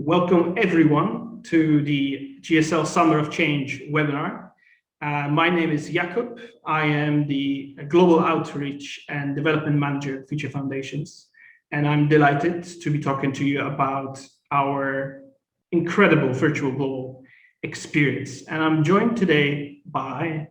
Welcome everyone to the GSL Summer of Change webinar. My name is Jakub. I am the Global Outreach and Development Manager at Future Foundations, and I'm delighted to be talking to you about our incredible virtual global experience. And I'm joined today by...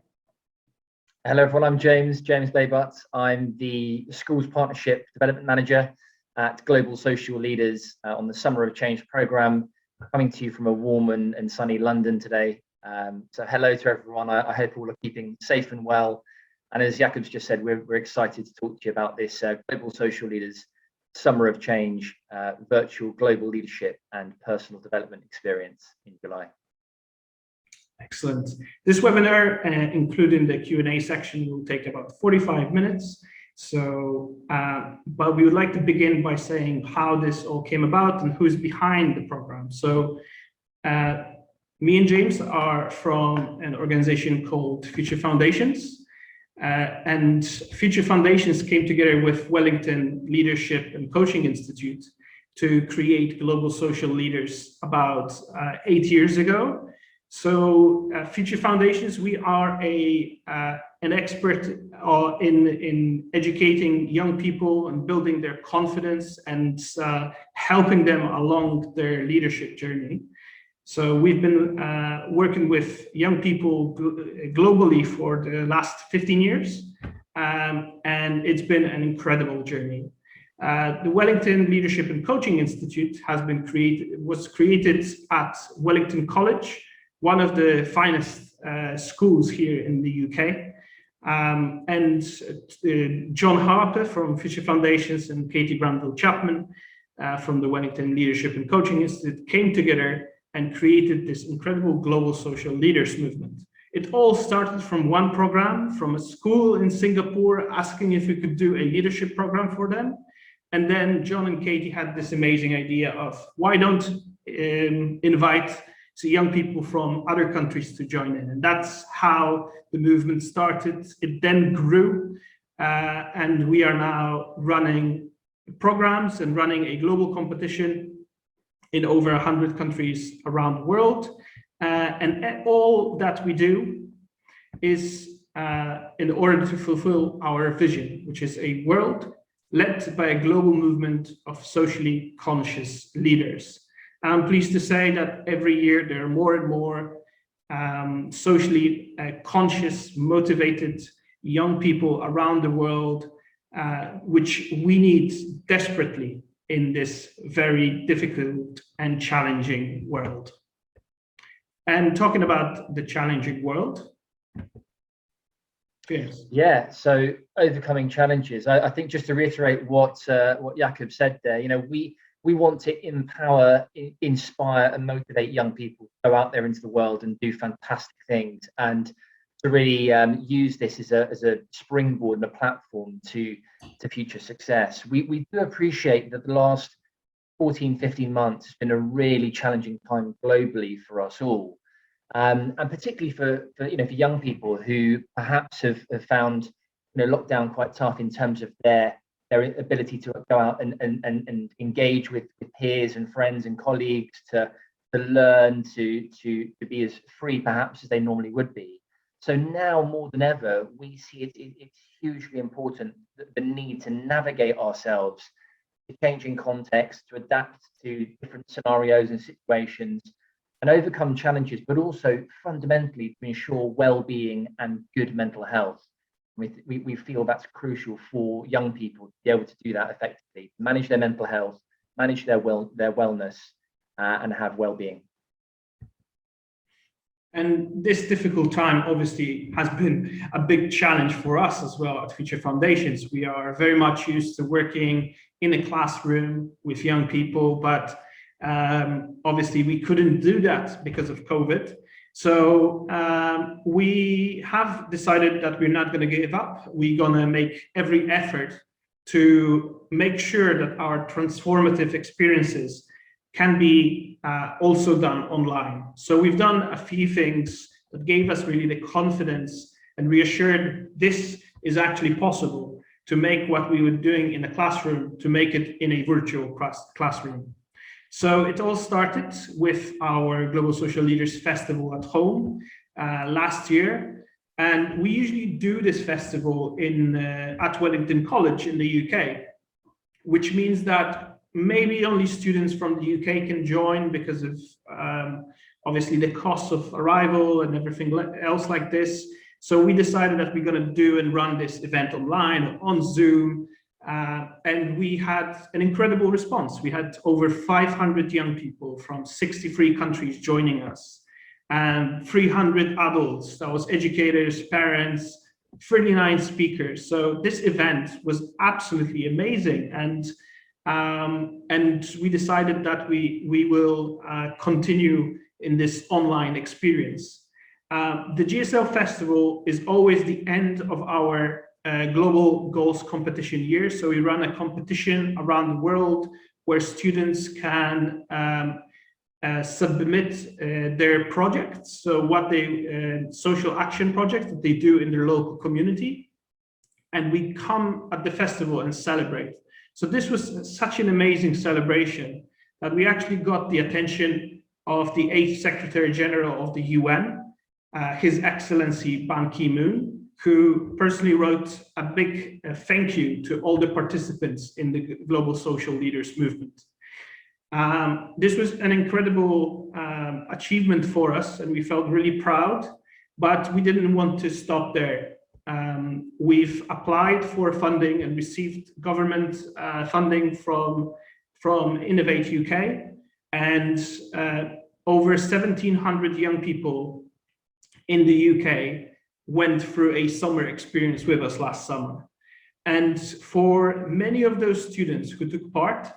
Hello everyone, I'm James Baybutt. I'm the Schools Partnership Development Manager at Global Social Leaders on the Summer of Change programme, coming to you from a warm and sunny London today. So hello to everyone. I hope all are keeping safe and well. And as Jakub's just said, we're excited to talk to you about this Global Social Leaders Summer of Change virtual global leadership and personal development experience in July. Excellent. This webinar, including the Q&A section, will take about 45 minutes. So, but we would like to begin by saying how this all came about and who's behind the program. So, me and James are from an organization called Future Foundations. And Future Foundations came together with Wellington Leadership and Coaching Institute to create Global Social Leaders about 8 years ago. So Future Foundations, we are an expert in educating young people and building their confidence and helping them along their leadership journey. So we've been working with young people globally for the last 15 years, and it's been an incredible journey. The Wellington Leadership and Coaching Institute was created at Wellington College, one of the finest schools here in the UK. And John Harper from Future Foundations and Katie Granville-Chapman from the Wellington Leadership and Coaching Institute came together and created this incredible global social leaders movement. It all started from one program, from a school in Singapore asking if we could do a leadership program for them. And then John and Katie had this amazing idea of why don't invite young people from other countries to join in. And that's how the movement started. It then grew, and we are now running programs and running a global competition in over 100 countries around the world. And all that we do is in order to fulfill our vision, which is a world led by a global movement of socially conscious leaders. I'm pleased to say that every year there are more and more socially conscious, motivated young people around the world, which we need desperately in this very difficult and challenging world. And talking about the challenging world. Yes. Yeah, so overcoming challenges. I think just to reiterate what Jakub said there, you know, we want to empower, inspire, and motivate young people to go out there into the world and do fantastic things, and to really use this as a springboard and a platform to future success. We do appreciate that the last 14-15 months has been a really challenging time globally for us all, and particularly for young people who perhaps have found lockdown quite tough in terms of their ability to go out and engage with peers and friends and colleagues, to learn to be as free perhaps as they normally would be. So now more than ever, we see it's hugely important, the need to navigate ourselves to changing contexts, to adapt to different scenarios and situations, and overcome challenges, but also fundamentally to ensure well-being and good mental health. We feel that's crucial for young people to be able to do that effectively, manage their mental health, manage their wellness, and have well-being. And this difficult time obviously has been a big challenge for us as well at Future Foundations. We are very much used to working in a classroom with young people, but obviously we couldn't do that because of COVID. So we have decided that we're not going to give up. We're going to make every effort to make sure that our transformative experiences can be also done online. So we've done a few things that gave us really the confidence and reassured this is actually possible to make what we were doing in a classroom, to make it in a virtual classroom. So it all started with our Global Social Leaders Festival at home last year. And we usually do this festival at Wellington College in the UK, which means that maybe only students from the UK can join because of obviously the cost of arrival and everything else like this. So we decided that we're going to do and run this event online on Zoom. And we had an incredible response. We had over 500 young people from 63 countries joining us, and 300 adults, that was educators, parents, 39 speakers. So this event was absolutely amazing. And we decided that we will continue in this online experience. The GSL Festival is always the end of our global goals competition year. So we run a competition around the world where students can submit their projects. So what they, social action projects that they do in their local community. And we come at the festival and celebrate. So this was such an amazing celebration that we actually got the attention of the 8th Secretary General of the UN, His Excellency Ban Ki-moon, who personally wrote a big thank you to all the participants in the Global Social Leaders movement. This was an incredible achievement for us, and we felt really proud, but we didn't want to stop there. We've applied for funding and received government funding from Innovate UK, and over 1,700 young people in the UK went through a summer experience with us last summer. And for many of those students who took part,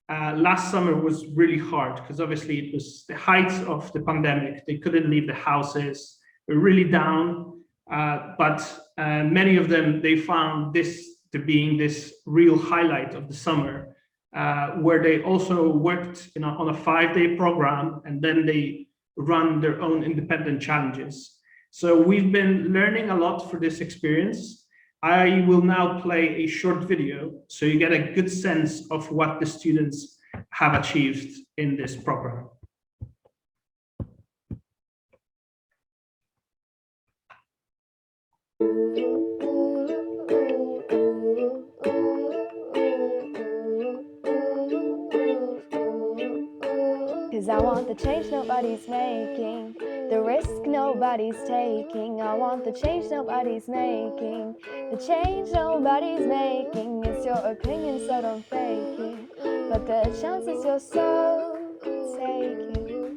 last summer was really hard because obviously it was the height of the pandemic. They couldn't leave the houses, they were really down. But many of them, they found this to being this real highlight of the summer, where they also worked on a 5-day program, and then they run their own independent challenges. So we've been learning a lot for this experience. I will now play a short video so you get a good sense of what the students have achieved in this program. Cause I want the change nobody's making, the risk nobody's taking. I want the change nobody's making, the change nobody's making. It's your opinion, so don't fake it, but the chances you're so taking.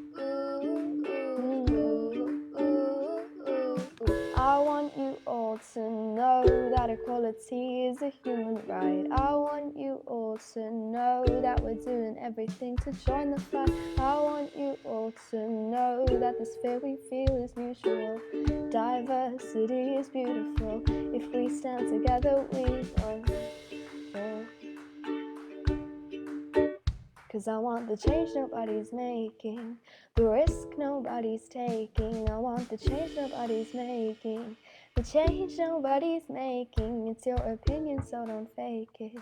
I want you all to know that equality is a human right. I want you all to know that we're doing everything to join the fight. I want you all to know that this fear we feel is mutual. Diversity is beautiful. If we stand together, we won. Cause I want the change nobody's making, the risk nobody's taking. I want the change nobody's making, the change nobody's making. It's your opinion, so don't fake it,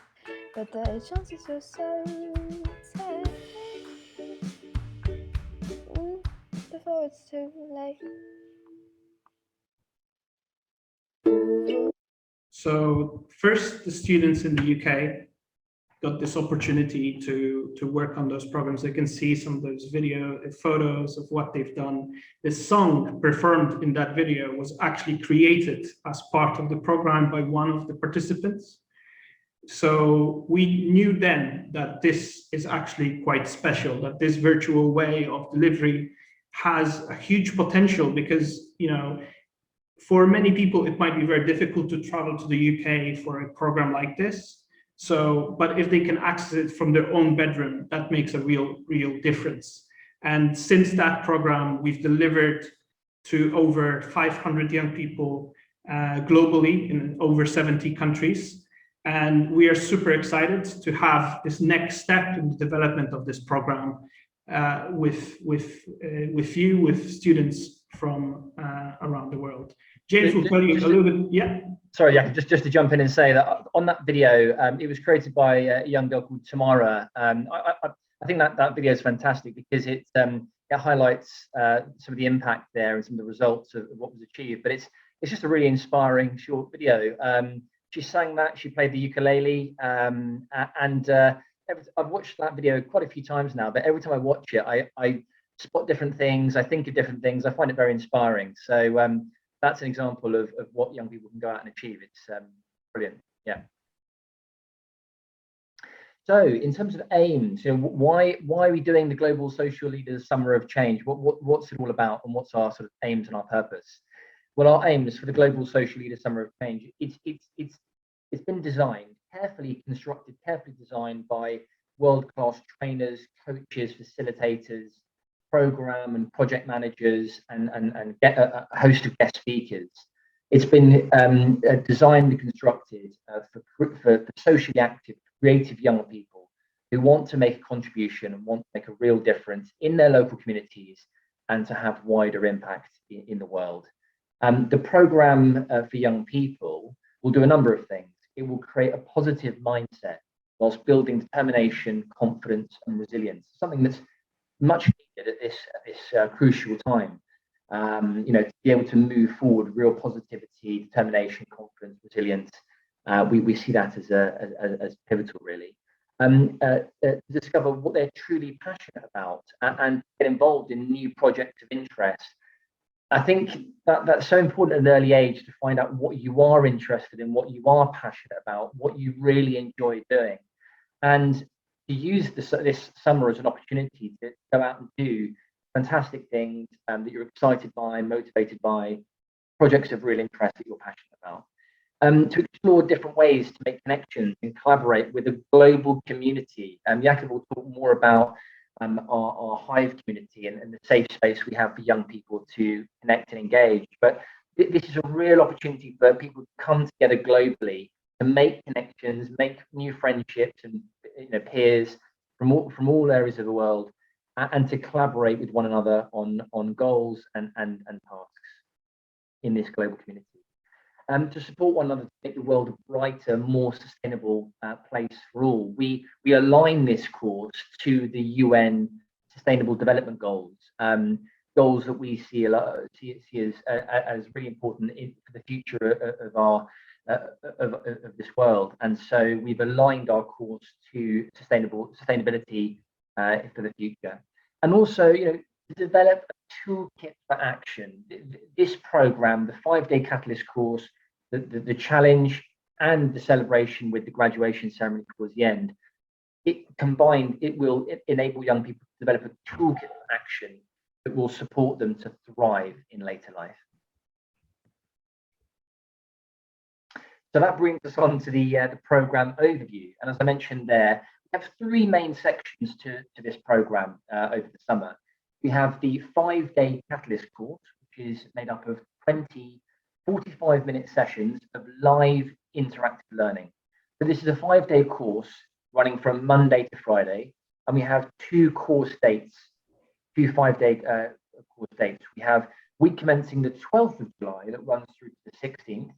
but the chances you're so taking before it's too late. So first, the students in the UK got this opportunity to work on those programs. They can see some of those photos of what they've done. The song performed in that video was actually created as part of the program by one of the participants. So we knew then that this is actually quite special, that this virtual way of delivery has a huge potential because, you know, for many people, it might be very difficult to travel to the UK for a program like this. So, but if they can access it from their own bedroom, that makes a real difference. And since that program, we've delivered to over 500 young people globally in over 70 countries. And we are super excited to have this next step in the development of this program with students from around the world. James will tell you a little bit. Yeah. Sorry, yeah, just to jump in and say that on that video, it was created by a young girl called Tamara. I think that video is fantastic because it highlights some of the impact there and some of the results of what was achieved. But it's just a really inspiring short video. She sang that, she played the ukulele, and I've watched that video quite a few times now. But every time I watch it, I spot different things, I think of different things. I find it very inspiring. So that's an example of what young people can go out and achieve. It's brilliant. Yeah. So in terms of aims, why are we doing the Global Social Leaders Summer of Change? What's it all about, and what's our sort of aims and our purpose? Well, our aims for the Global Social Leaders Summer of Change, it's been designed, carefully constructed, carefully designed by world-class trainers, coaches, facilitators, program and project managers, and a host of guest speakers. It's been designed and constructed for socially active, creative young people who want to make a contribution and want to make a real difference in their local communities and to have wider impact in the world. The program for young people will do a number of things. It will create a positive mindset whilst building determination, confidence, and resilience, something that's much needed at this crucial time. To be able to move forward, real positivity, determination, confidence, resilience. We see that as pivotal, really. To discover what they're truly passionate about and get involved in new projects of interest. I think that's so important at an early age to find out what you are interested in, what you are passionate about, what you really enjoy doing, and to use this summer as an opportunity to go out and do fantastic things that you're excited by, motivated by, projects of real interest that you're passionate about. To explore different ways to make connections and collaborate with a global community. Jakob will talk more about our Hive community and the safe space we have for young people to connect and engage. But this is a real opportunity for people to come together globally, to make connections, make new friendships and peers from all areas of the world, and to collaborate with one another on goals and tasks in this global community. To support one another to make the world a brighter, more sustainable place for all. We align this course to the UN Sustainable Development Goals, goals that we see as really important for the future of our of this world. And so we've aligned our course to sustainability for the future, and also to develop a toolkit for action. This program, the 5-day Catalyst course, the challenge and the celebration with the graduation ceremony towards the end, it will enable young people to develop a toolkit for action that will support them to thrive in later life. So that brings us on to the program overview. And as I mentioned there, we have 3 main sections to this program over the summer. We have the 5-day Catalyst course, which is made up of 20 45-minute sessions of live interactive learning. So this is a 5-day course running from Monday to Friday, and we have 2 course dates, 2 5-day course dates. We have week commencing the 12th of July that runs through to the 16th,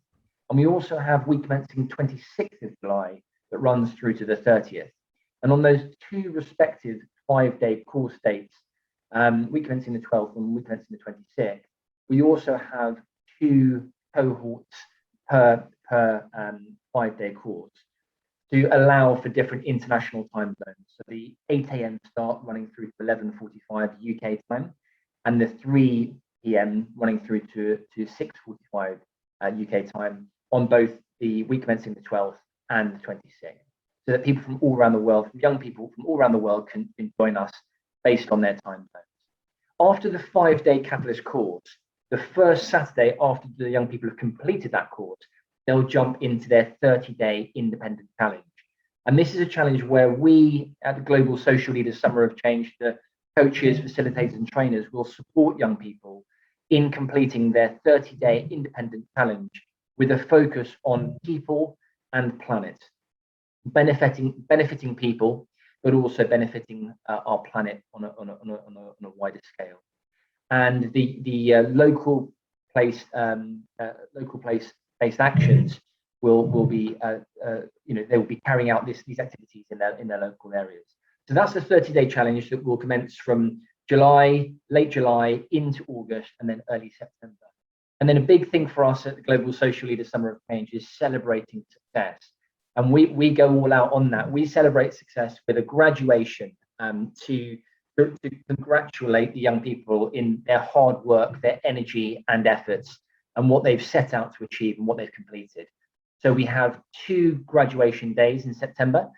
and we also have week commencing 26th of July that runs through to the 30th. And on those 2 respective 5-day course dates, week commencing the 12th and week commencing the 26th, we also have 2 cohorts per 5-day course to allow for different international time zones. So the 8 a.m. start running through to 11:45 UK time, and the 3 p.m. running through to 6:45 UK time on both the week commencing the 12th and the 26th, so that people from all around the world, young people from all around the world can join us based on their time zones. After the 5-day Catalyst course, the first Saturday after the young people have completed that course, they'll jump into their 30-day independent challenge. And this is a challenge where we at the Global Social Leaders Summer of Change, the coaches, facilitators and trainers will support young people in completing their 30-day independent challenge with a focus on people and planet, benefiting people, but also benefiting our planet on a wider scale. And the local place based actions will be they will be carrying out these activities in their local areas. So that's the 30-day challenge that will commence from July, late July into August, and then early September. And then a big thing for us at the Global Social Leaders Summer of Change is celebrating success. And we go all out on that. We celebrate success with a graduation to congratulate the young people in their hard work, their energy and efforts, and what they've set out to achieve and what they've completed. So we have 2 graduation days in September.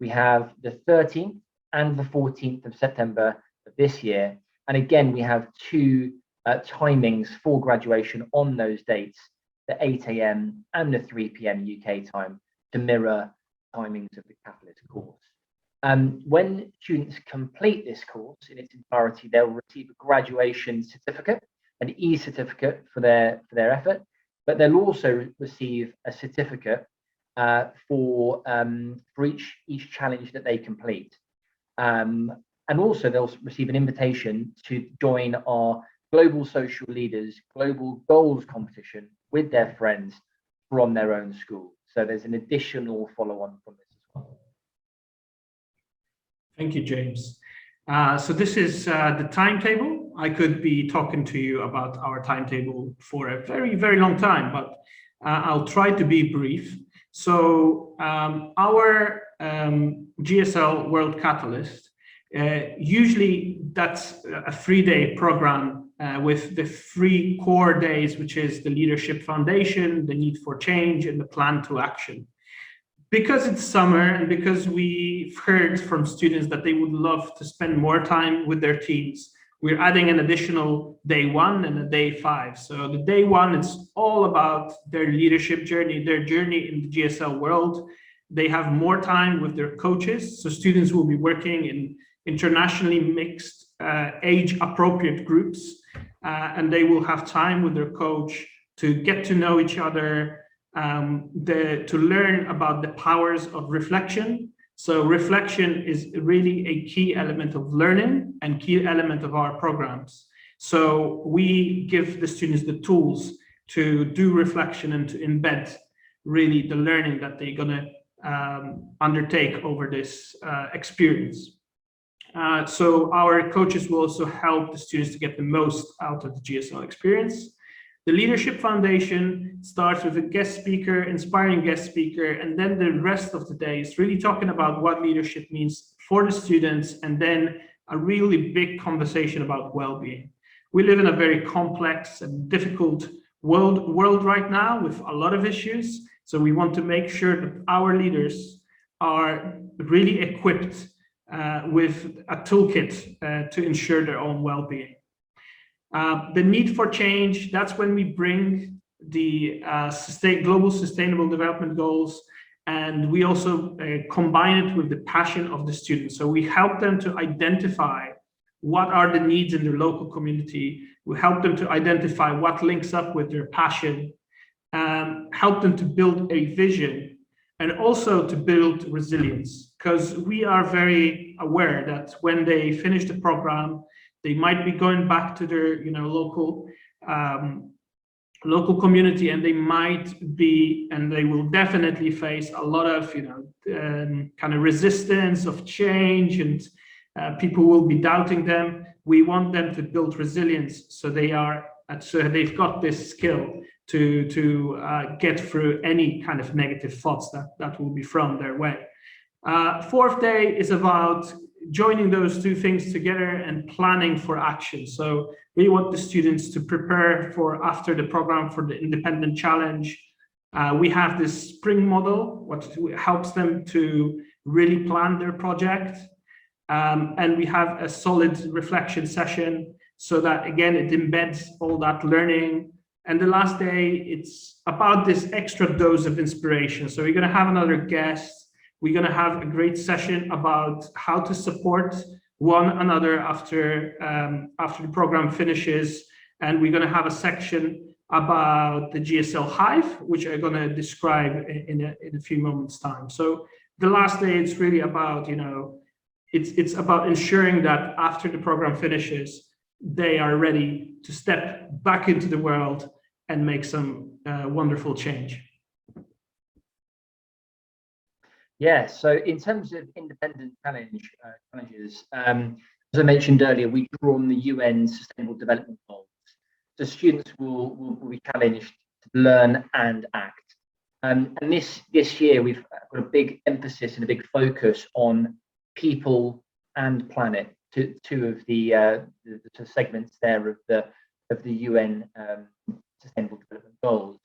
We have the 13th and the 14th of September of this year. And again, we have 2 timings for graduation on those dates, the 8 a.m. and the 3 p.m. UK time, to mirror timings of the Catalyst course. When students complete this course in its entirety, they'll receive a graduation certificate, an e-certificate for their effort, but they'll also receive a certificate for each challenge that they complete. And also they'll receive an invitation to join our Global Social Leaders Global Goals competition with their friends from their own school. So there's an additional follow-on from this as well. Thank you, James. So this is the timetable. I could be talking to you about our timetable for a very, very long time, but I'll try to be brief. So our GSL World Catalyst, usually that's a 3-day program with the 3 core days, which is the leadership foundation, the need for change, and the plan to action. Because it's summer and because we've heard from students that they would love to spend more time with their teams, we're adding an additional day 1 and a day 5. So the day 1 is all about their leadership journey, their journey in the GSL world. They have more time with their coaches. So students will be working in internationally mixed age-appropriate groups, and they will have time with their coach to get to know each other, to learn about the powers of reflection. So reflection is really a key element of learning and key element of our programs. So we give the students the tools to do reflection and to embed really the learning that they're going to undertake over this experience. So our coaches will also help the students to get the most out of the GSL experience. The Leadership Foundation starts with a guest speaker, inspiring guest speaker, and then the rest of the day is really talking about what leadership means for the students, and then a really big conversation about well-being. We live in a very complex and difficult world right now with a lot of issues, so we want to make sure that our leaders are really equipped with a toolkit to ensure their own well-being. The need for change, that's when we bring the Global Sustainable Development Goals, and we also combine it with the passion of the students. So we help them to identify what are the needs in their local community. We help them to identify what links up with their passion, help them to build a vision, and also to build resilience, because we are very aware that when they finish the program, they might be going back to their local community, and they might be, and they will definitely face a lot of kind of resistance of change, and people will be doubting them. We want them to build resilience, so they've got this skill to get through any kind of negative thoughts that will be thrown their way. 4th day is about joining those 2 things together and planning for action. So we want the students to prepare for after the program for the independent challenge. We have this spring model, which helps them to really plan their project. And we have a solid reflection session so that, again, it embeds all that learning. And the last day, it's about this extra dose of inspiration. So we're going to have another guest. We're going to have a great session about how to support one another after the program finishes. And we're going to have a section about the GSL Hive, which I'm going to describe in a few moments' time. So the last day, it's really about, it's about ensuring that after the program finishes, they are ready to step back into the world and make some wonderful change. Yeah, so in terms of independent challenges, as I mentioned earlier, we draw on the UN Sustainable Development Goals. So students will be challenged to learn and act. And this year, we've got a big emphasis and a big focus on people and planet, two of the segments there of the UN Sustainable Development Goals.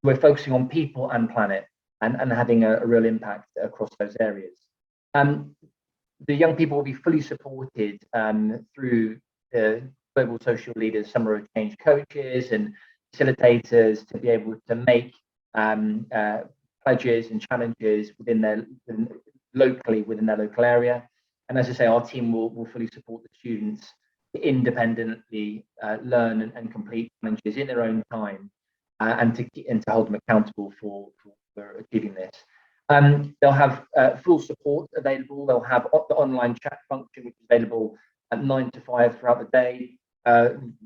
We're focusing on people and planet and having a real impact across those areas. The young people will be fully supported through the Global Social Leaders Summer of Change coaches and facilitators to be able to make pledges and challenges locally within their local area. And as I say, our team will fully support the students to independently learn and complete challenges in their own time and to hold them accountable for achieving this. They'll have full support available. They'll have the online chat function, which is available at 9 to 5 throughout the day.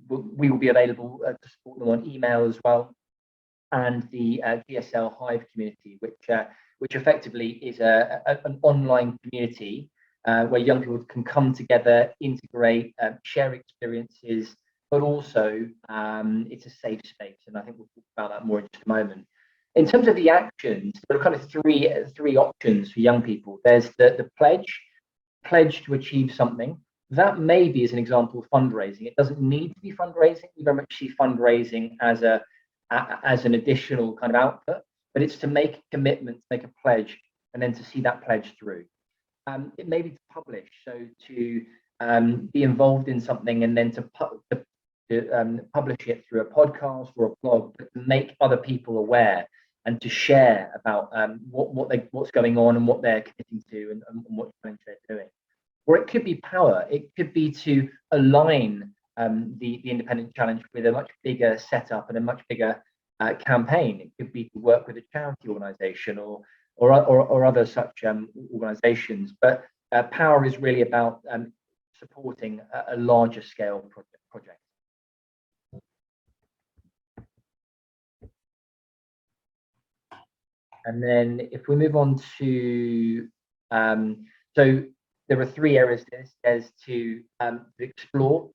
We will be available to support them on email as well. And the GSL Hive community, which effectively is an online community where young people can come together, integrate, share experiences, but also it's a safe space. And I think we'll talk about that more in just a moment. In terms of the actions, there are kind of three options for young people. There's the pledge to achieve something. That maybe is an example of fundraising. It doesn't need to be fundraising. We very much see fundraising as an additional kind of output, but it's to make a commitment, to make a pledge, and then to see that pledge through. It may be to publish, so to be involved in something and then to publish it through a podcast or a blog, but to make other people aware and to share about what's going on and what they're committing to and what challenge they're doing. Or it could be power. It could be to align the independent challenge with a much bigger setup and a much bigger campaign. It could be to work with a charity organisation or other such organisations. But power is really about supporting a larger scale project. And then if we move on to, so there are 3 areas to this. There's to explore,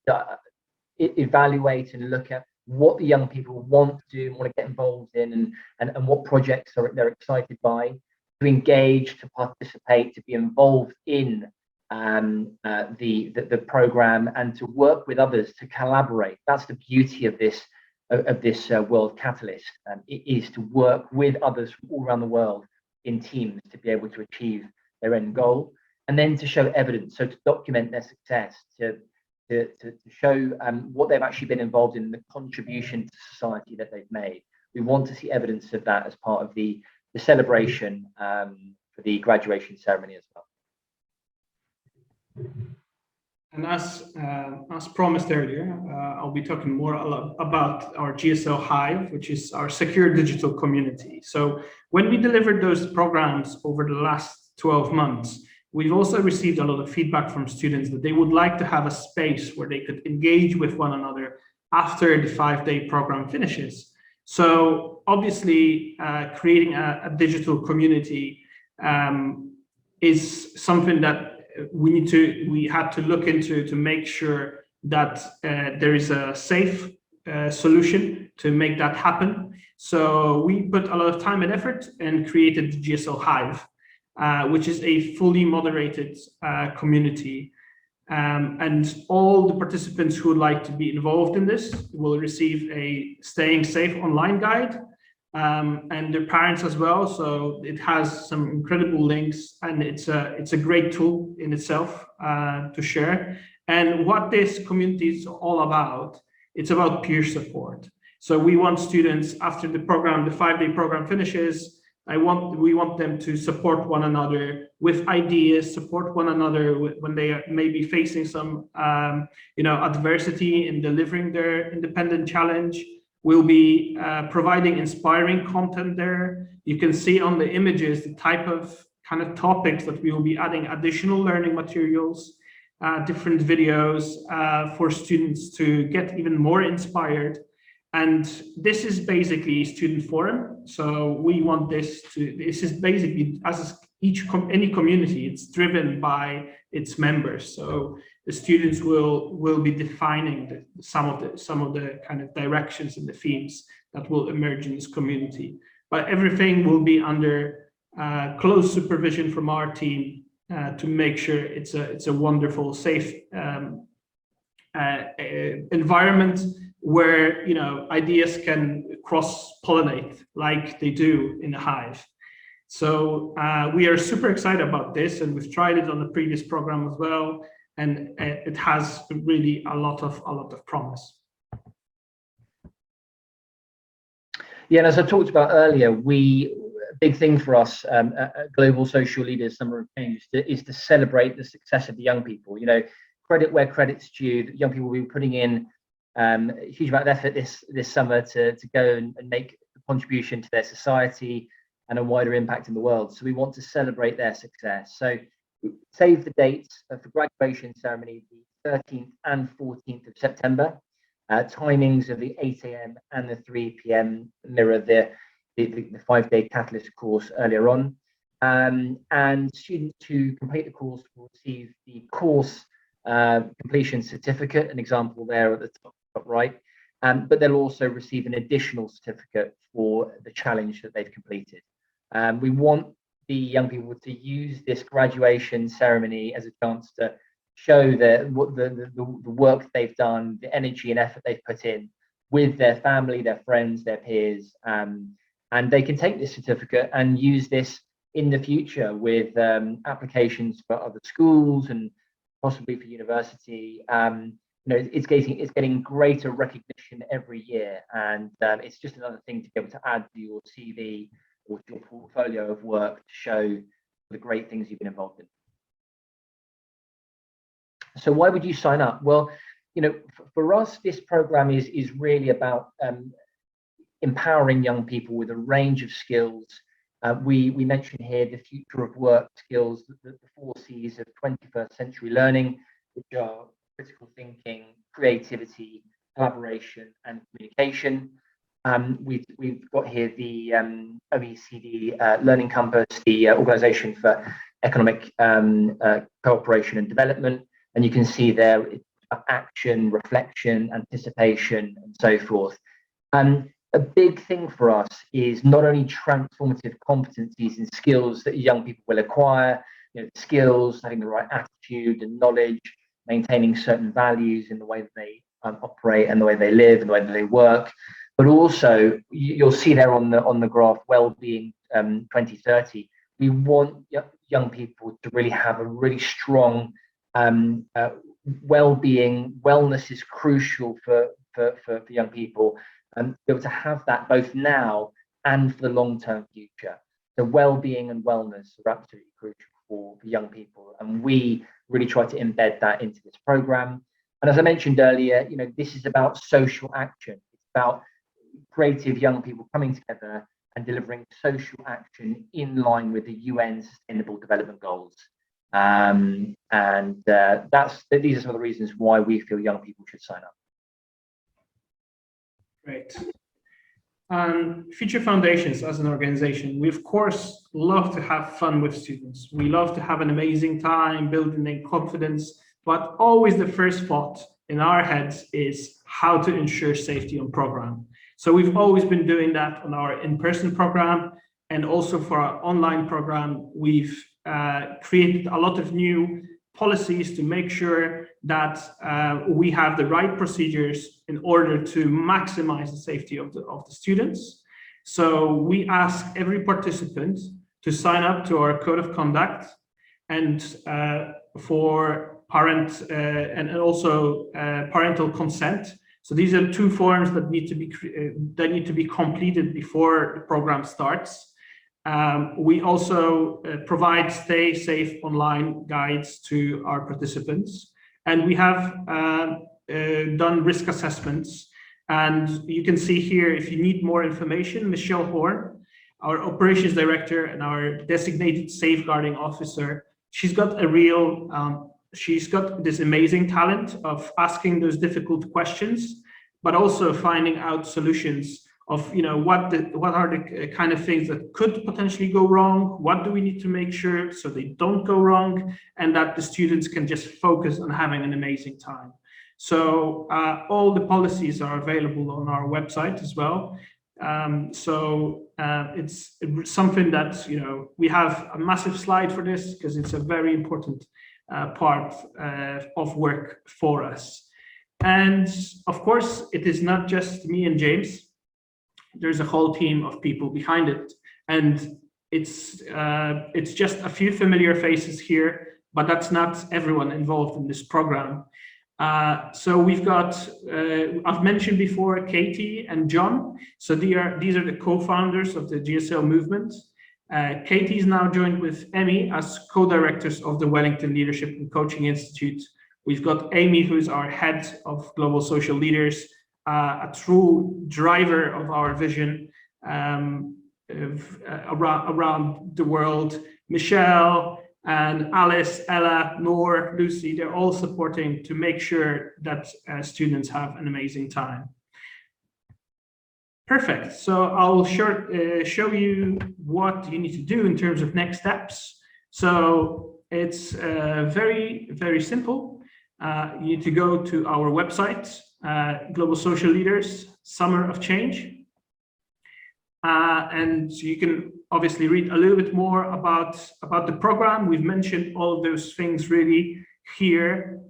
evaluate and look at what the young people want to do and want to get involved in and what projects they're excited by, to engage, to participate, to be involved in the program and to work with others, to collaborate. That's the beauty of this World Catalyst. It is to work with others from all around the world in teams to be able to achieve their end goal, and then to show evidence, so to document their success, to show what they've actually been involved in, the contribution to society that they've made. We want to see evidence of that as part of the celebration for the graduation ceremony as well. And as promised earlier, I'll be talking more about our GSL Hive, which is our secure digital community. So when we delivered those programs over the last 12 months, we've also received a lot of feedback from students that they would like to have a space where they could engage with one another after the 5-day program finishes. So obviously, creating a digital community is something that we had to look into to make sure that there is a safe solution to make that happen. So we put a lot of time and effort and created the GSL Hive, which is a fully moderated community. And all the participants who would like to be involved in this will receive a staying safe online guide, and their parents as well. So it has some incredible links, and it's a great tool in itself to share. And what this community is all about, it's about peer support. So we want students, after the program, the 5-day program finishes, we want them to support one another with ideas, support one another when they may be facing some adversity in delivering their independent challenge. We'll be providing inspiring content there. You can see on the images the type of kind of topics that we will be adding additional learning materials, different videos for students to get even more inspired. And this is basically student forum. So we want this is basically, as any community, it's driven by its members. So the students will be defining some of the kind of directions and the themes that will emerge in this community. But everything will be under close supervision from our team to make sure it's a wonderful, safe environment where ideas can cross-pollinate like they do in the Hive. So we are super excited about this, and we've tried it on the previous program as well, and it has really a lot of promise. Yeah, and as I talked about earlier, big thing for us, Global Social Leaders Summer of Change, is to celebrate the success of the young people. Credit where credit's due. The young people will be putting in a huge amount of effort this summer to go and make a contribution to their society and a wider impact in the world. So we want to celebrate their success. So save the dates for graduation ceremony, the 13th and 14th of September. Timings of the 8 a.m. and the 3 p.m. mirror the 5-day Catalyst course earlier on. And students who complete the course will receive the course completion certificate, an example there at the top right. But they'll also receive an additional certificate for the challenge that they've completed. We want the young people to use this graduation ceremony as a chance to show the work they've done, the energy and effort they've put in with their family, their friends, their peers, and they can take this certificate and use this in the future with applications for other schools and possibly for university. It's getting greater recognition every year, and it's just another thing to be able to add to your CV or to your portfolio of work to show the great things you've been involved in. So why would you sign up? Well, for us, this program is really about empowering young people with a range of skills. We mention here the future of work skills, the 4 C's of 21st century learning, which are critical thinking, creativity, collaboration, and communication. We've got here the OECD Learning Compass, the Organization for Economic Cooperation and Development. And you can see there action, reflection, anticipation, and so forth. A big thing for us is not only transformative competencies and skills that young people will acquire, skills, having the right attitude and knowledge, maintaining certain values in the way that they operate and the way they live and the way that they work, but also you'll see there on the graph, wellbeing 2030. We want young people to really have a really strong well-being. Wellness is crucial for young people, and be able to have that both now and for the long-term future. So well-being and wellness are absolutely crucial for young people, and we really try to embed that into this program. And as I mentioned earlier, this is about social action. It's about creative young people coming together and delivering social action in line with the UN Sustainable Development Goals. These are some of the reasons why we feel young people should sign up. Great. Future Foundations as an organization, we of course love to have fun with students. We love to have an amazing time building their confidence, but always the first thought in our heads is how to ensure safety on program. So we've always been doing that on our in-person program, and also for our online program, we've created a lot of new policies to make sure that we have the right procedures in order to maximize the safety of the students. So we ask every participant to sign up to our code of conduct, and for parent and also parental consent. So these are 2 forms that need to be completed before the program starts. We also provide stay safe online guides to our participants, and we have done risk assessments. And you can see here, if you need more information, Michelle Horn, our operations director and our designated safeguarding officer, she's got this amazing talent of asking those difficult questions, but also finding out solutions of, you know, what are the kind of things that could potentially go wrong, what do we need to make sure so they don't go wrong, and that the students can just focus on having an amazing time. So all the policies are available on our website as well. It's something that, you know, we have a massive slide for this because it's a very important part of work for us. And of course, it is not just me and James. There's a whole team of people behind it. And it's just a few familiar faces here, but that's not everyone involved in this program. So we've got, I've mentioned before, Katie and John. So these are the co-founders of the GSL movement. Katie is now joined with Emmy as co-directors of the Wellington Leadership and Coaching Institute. We've got Amy, who is our head of global social leaders, a true driver of our vision around the world. Michelle and Alice, Ella, Noor, Lucy, they're all supporting to make sure that students have an amazing time. Perfect. So I'll show you what you need to do in terms of next steps. So it's very, very simple. You need to go to our website, Global Social Leaders, Summer of Change. And you can obviously read a little bit more about the program. We've mentioned all of those things really here.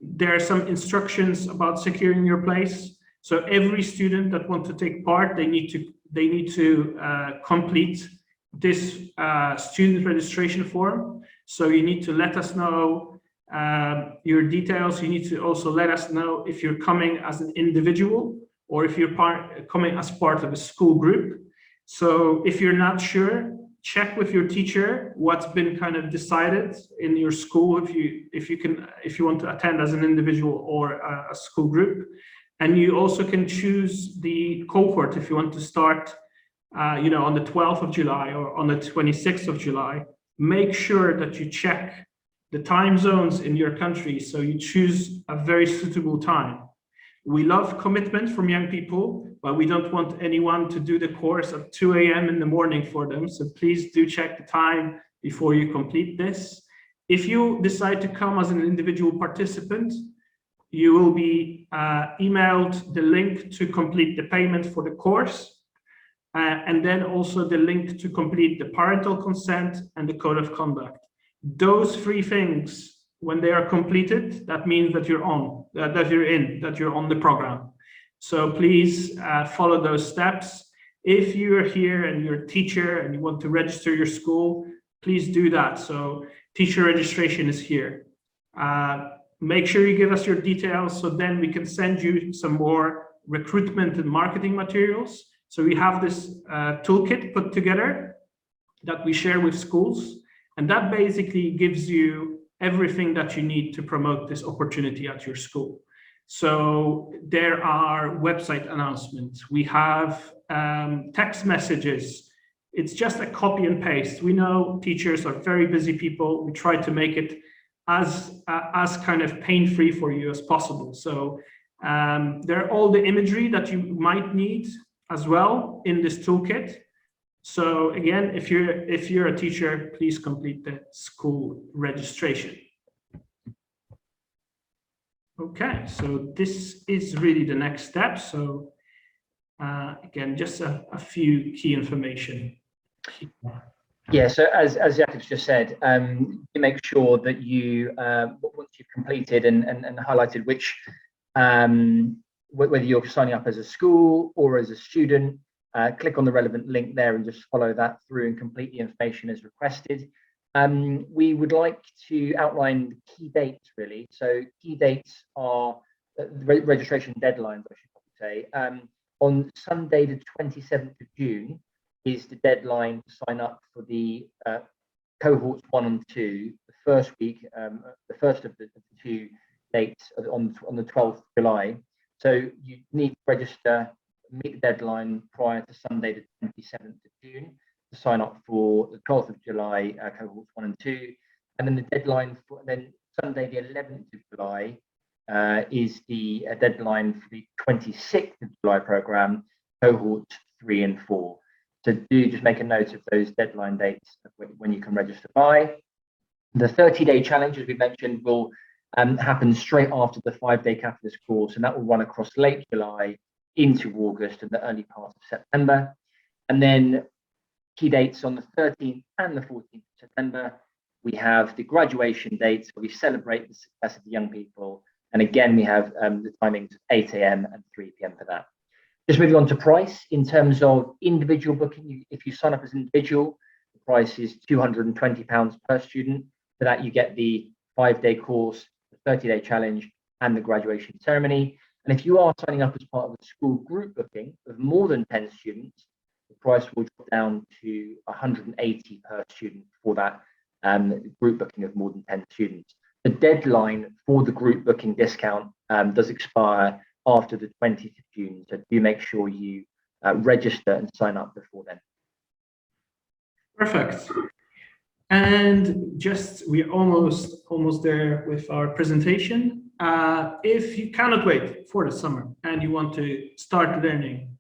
There are some instructions about securing your place. So every student that wants to take part, they need to complete this student registration form. So you need to let us know your details. You need to also let us know if you're coming as an individual or if you're coming as part of a school group. So if you're not sure, check with your teacher what's been kind of decided in your school if you want to attend as an individual or a school group. And you also can choose the cohort if you want to start on the 12th of July or on the 26th of July. Make sure that you check the time zones in your country so you choose a very suitable time. We love commitment from young people, but we don't want anyone to do the course at 2 a.m. in the morning for them. So please do check the time before you complete this. If you decide to come as an individual participant, you will be emailed the link to complete the payment for the course, and then also the link to complete the parental consent and the code of conduct. Those three things, when they are completed, that means that you're on, that you're on the program. So please follow those steps. If you're here and you're a teacher and you want to register your school, please do that. So teacher registration is here. Make sure you give us your details so then we can send you some more recruitment and marketing materials. So we have this toolkit put together that we share with schools, and that basically gives you everything that you need to promote this opportunity at your school. So there are website announcements. We have text messages. It's just a copy and paste. We know teachers are very busy people. We try to make it as kind of pain-free for you as possible. So there are all the imagery that you might need as well in this toolkit. So again, if you're a teacher, please complete the school registration. Okay, so this is really the next step. So again, just a few key information. Yeah, so as Jakob's just said, you make sure that you, once you've completed and highlighted which, whether you're signing up as a school or as a student, click on the relevant link there and just follow that through and complete the information as requested. We would like to outline the key dates, really. So key dates are registration deadlines, I should probably say. On Sunday, the 27th of June, is the deadline to sign up for the cohorts 1 and 2, the first week, the first of the two dates on the 12th of July. So you need to register, meet the deadline prior to Sunday, the 27th of June, to sign up for the 12th of July cohorts 1 and 2, and then the deadline for then Sunday, the 11th of July, is the deadline for the 26th of July programme, cohorts 3 and 4. So do just make a note of those deadline dates when you can register by. The 30-day challenge, as we mentioned, will happen straight after the 5-day Catalyst course, and that will run across late July into August and the early part of September. And then key dates on the 13th and the 14th of September, we have the graduation dates where we celebrate the success of the young people. And again, we have the timings of 8 a.m. and 3 p.m. for that. Just moving on to price, in terms of individual booking, if you sign up as an individual, the price is £220 per student. For that, you get the 5-day course, the 30-day challenge, and the graduation ceremony. And if you are signing up as part of a school group booking of more than 10 students, the price will drop down to £180 per student for that group booking of more than 10 students. The deadline for the group booking discount does expire after the 20th of June, so do make sure you register and sign up before then. Perfect. And just we're almost there with our presentation. If you cannot wait for the summer and you want to start learning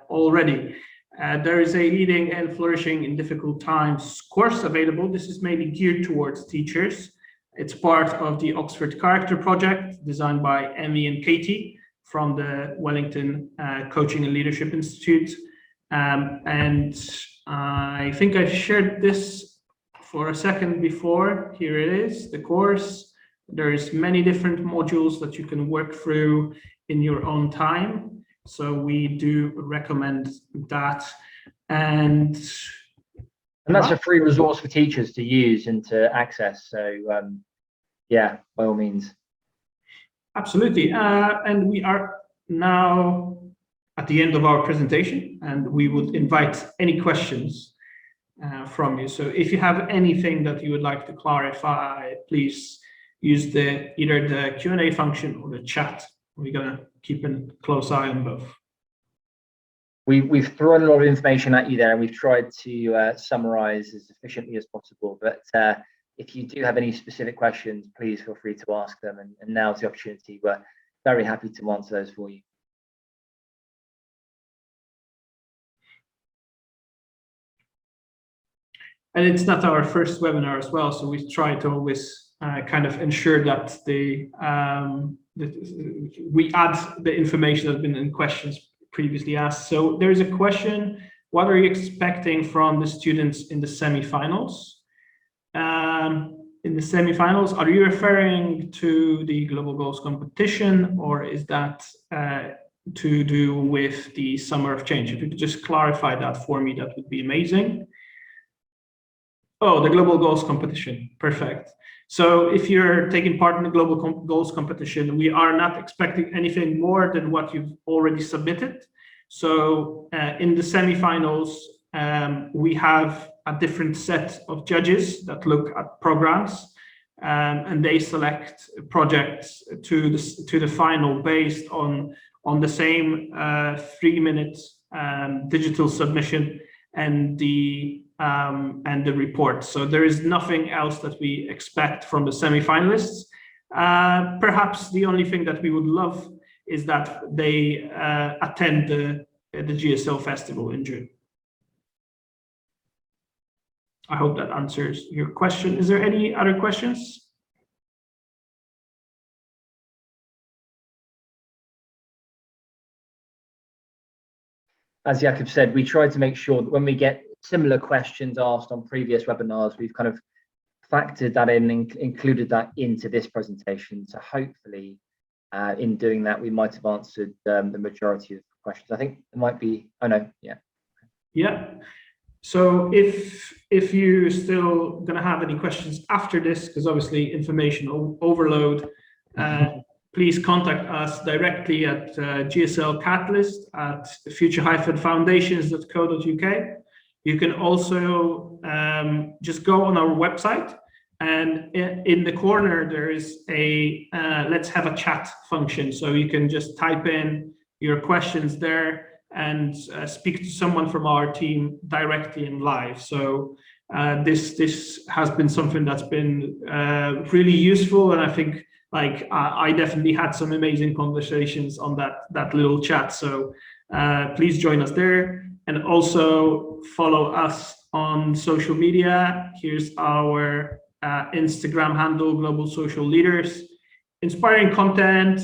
already, there is a Leading and Flourishing in Difficult Times course available. This is mainly geared towards teachers. It's part of the Oxford Character Project designed by Emmy and Katie from the Wellington Coaching and Leadership Institute. And I think I shared this for a second before. Here it is, the course. There's many different modules that you can work through in your own time. So we do recommend that. And that's a free resource for teachers to use and to access. So yeah, by all means. Absolutely. And we are now at the end of our presentation, and we would invite any questions from you. So if you have anything that you would like to clarify, please use either the Q&A function or the chat. We're gonna keep a close eye on both. We've thrown a lot of information at you there, and we've tried to summarize as efficiently as possible. But if you do have any specific questions, please feel free to ask them. And now's the opportunity. We're very happy to answer those for you. And it's not our first webinar as well, so we try to always kind of ensure that we add the information that's been in questions previously asked. So there is a question: what are you expecting from the students in the semifinals? In the semifinals, are you referring to the Global Goals competition, or is that to do with the Summer of Change? If you could just clarify that for me, that would be amazing. Oh, the Global Goals competition. Perfect. So if you're taking part in the Global Goals competition, we are not expecting anything more than what you've already submitted. So in the semifinals, we have a different set of judges that look at programs, and they select projects to the final based on the same 3-minute digital submission and the report. So there is nothing else that we expect from the semifinalists. Perhaps the only thing that we would love is that they attend the GSL Festival in June. I hope that answers your question. Is there any other questions? As Jakob said, we try to make sure that when we get similar questions asked on previous webinars, we've kind of factored that in and included that into this presentation. So hopefully in doing that, we might have answered the majority of questions. I think it might be, oh no, yeah. Yeah. So if you're still going to have any questions after this, because obviously information overload, please contact us directly at GSL Catalyst at future-foundations.co.uk. You can also just go on our website, and in the corner there is a let's have a chat function. So you can just type in your questions there and speak to someone from our team directly in live. So this has been something that's been really useful, and I think like I definitely had some amazing conversations on that little chat. So please join us there, and also follow us on social media. Here's our Instagram handle, Global Social Leaders. Inspiring content.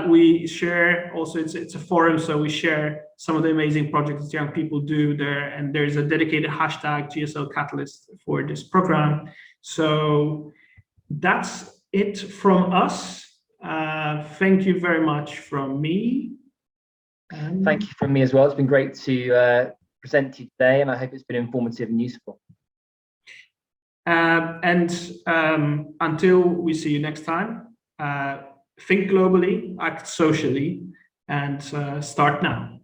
We share also, it's a forum, so we share some of the amazing projects young people do there, and there's a dedicated hashtag GSL Catalyst for this program. So that's it from us. Thank you very much from me. Thank you from me as well. It's been great to present to you today, and I hope it's been informative and useful. Until we see you next time, think globally, act socially, and start now.